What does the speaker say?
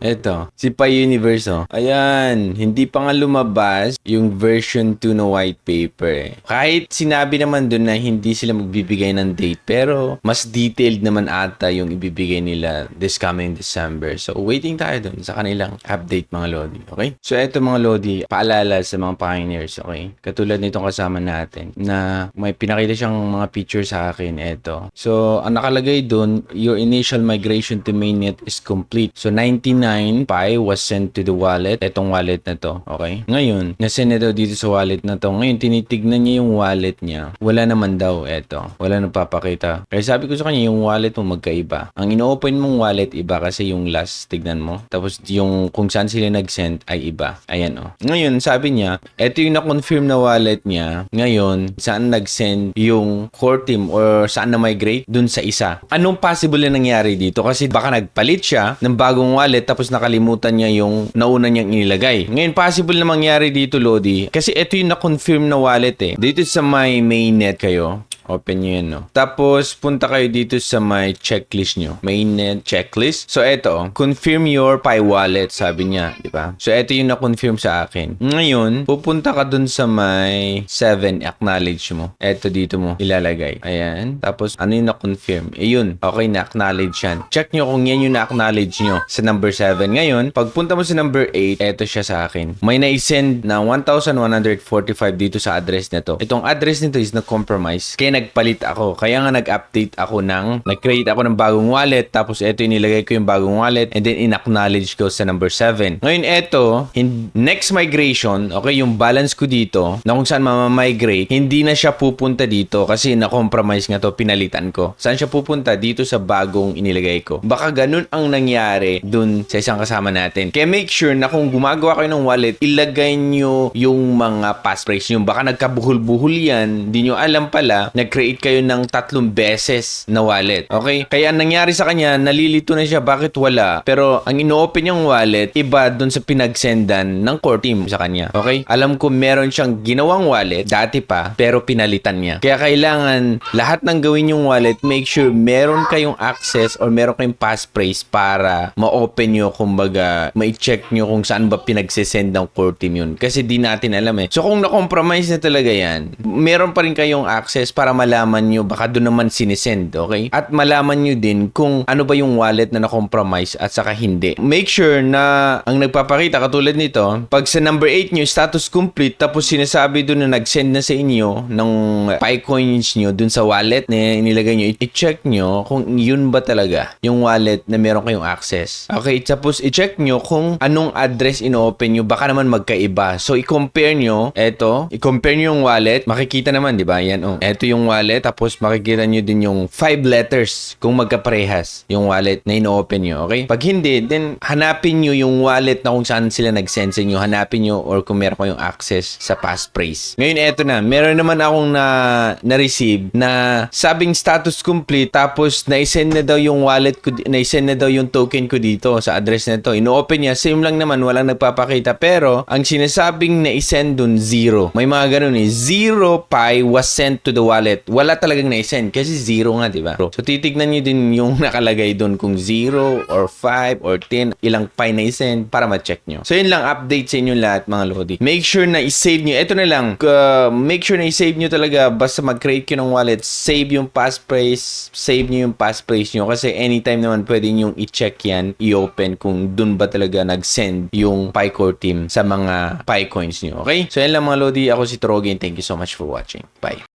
Eto, si Pi Universe, oh. Ayan, hindi pa nga lumabas yung version 2 na white paper. Kahit sinabi naman dun na hindi sila magbibigay ng date, pero mas detailed naman ata yung ibibigay nila this coming December. So, waiting tayo dun sa kanilang update, mga Lodi. Okay? So, eto mga Lodi, paalala sa mga pioneers, okay? Katulad nitong kasama natin na may pinakita siyang mga picture sa akin, eto. So, ang nakalagay dun, your initial migration to mainnet is complete. So, 99 Pi was sent to the wallet. Etong wallet na to. Okay? Ngayon, nasend na daw dito sa wallet na to. Ngayon, tinitignan niya yung wallet niya. Wala naman daw. Eto. Wala nagpapakita. Kaya sabi ko sa kanya, yung wallet mo magkaiba. Ang ino-open mong wallet, iba kasi yung last, tignan mo. Tapos, yung kung saan sila nag-send ay iba. Ayan, oh. Ngayon, sabi niya, eto yung na-confirm na wallet niya. Ngayon, saan nag-send yung core team or saan na-migrate? Dun sa isa. Anong possible na nangyari dito? Kasi baka nagpalit siya ng bagong wallet tapos nakalimutan niya yung nauna niyang inilagay. Ngayon, possible na mangyari dito, Lodi. Kasi ito yung na-confirm na wallet eh. Dito sa my mainnet kayo. Open nyo yan, no? Tapos, punta kayo dito sa my checklist nyo. Mainnet checklist. So, eto. Confirm your Pi wallet, sabi niya. Diba? So, eto yung na-confirm sa akin. Ngayon, pupunta ka dun sa my 7. Acknowledge mo. Eto dito mo ilalagay. Ayan. Tapos, ano yung na-confirm? Yun. Okay, na-acknowledge yan. Check nyo kung yan yung na-acknowledge nyo sa number 7. Ngayon, pagpunta mo sa number 8, eto siya sa akin. May na-send na 1,145 dito sa address nito. Itong address nito is na-compromise. Kaya nagpalit ako. Kaya nga nag-update ako nag-create ako ng bagong wallet. Tapos ito inilagay ko yung bagong wallet. And then in-acknowledge ko sa number 7. Ngayon ito, next migration, okay, yung balance ko dito, na kung saan mamamigrate, hindi na siya pupunta dito kasi na-compromise nga to, pinalitan ko. Saan siya pupunta? Dito sa bagong inilagay ko. Baka ganun ang nangyari dun sa isang kasama natin. Kaya make sure na kung gumagawa kayo ng wallet, ilagay nyo yung mga passphrase nyo. Baka nagkabuhol-buhol yan, hindi nyo alam pala, nag-create kayo ng 3 beses na wallet. Okay? Kaya ang nangyari sa kanya, nalilito na siya bakit wala. Pero ang ino-open yung wallet, iba dun sa pinagsendan ng core team sa kanya. Okay? Alam ko meron siyang ginawang wallet, dati pa, pero pinalitan niya. Kaya kailangan lahat ng gawin yung wallet, make sure meron kayong access or meron kayong passphrase para ma-open nyo, kumbaga, ma-check nyo kung saan ba pinagsesend ng core team yun. Kasi di natin alam eh. So kung na-compromise na talaga yan, meron pa rin kayong access para malaman nyo, baka doon naman sinisend, okay? At malaman nyo din kung ano ba yung wallet na na-compromise at saka hindi. Make sure na ang nagpapakita, katulad nito, pag sa number 8 nyo, status complete, tapos sinasabi doon na nag-send na sa inyo ng Pi coins nyo doon sa wallet na inilagay nyo, i-check nyo kung yun ba talaga yung wallet na meron kayong access. Okay, tapos i-check nyo kung anong address ino-open nyo, baka naman magkaiba. So, i-compare nyo, i-compare nyo yung wallet, makikita naman, di ba? Yan, oh. Eto yung wallet, tapos makikita nyo din yung 5 letters kung magkaparehas yung wallet na ino-open nyo, okay? Pag hindi, then hanapin nyo yung wallet na kung saan sila nag-send sa inyo, hanapin nyo or kung meron kayong access sa passphrase. Ngayon, eto na, meron naman akong na-receive na sabing status complete, tapos na-send na daw yung wallet ko, na-send na daw yung token ko dito sa address na to. Ino-open niya, same lang naman, walang nagpapakita, pero ang sinasabing na-send dun, 0. May mga ganun eh, 0 Pi was sent to the wallet. Wala talagang na-send kasi 0 nga, di ba? So, titignan nyo din yung nakalagay dun kung 0 or 5 or 10, ilang Pi na-send para ma-check nyo. So, yun lang, update sa inyo lahat, mga Lodi. Make sure na i-save nyo. Ito na lang, make sure na i-save nyo talaga. Basta mag-create kayo ng wallet, save yung passphrase, save nyo yung passphrase nyo kasi anytime naman pwede nyo i-check yan, i-open kung dun ba talaga nag-send yung Pi Core team sa mga Pi coins nyo. Okay? So, yan lang mga Lodi. Ako si Trogen. Thank you so much for watching. Bye.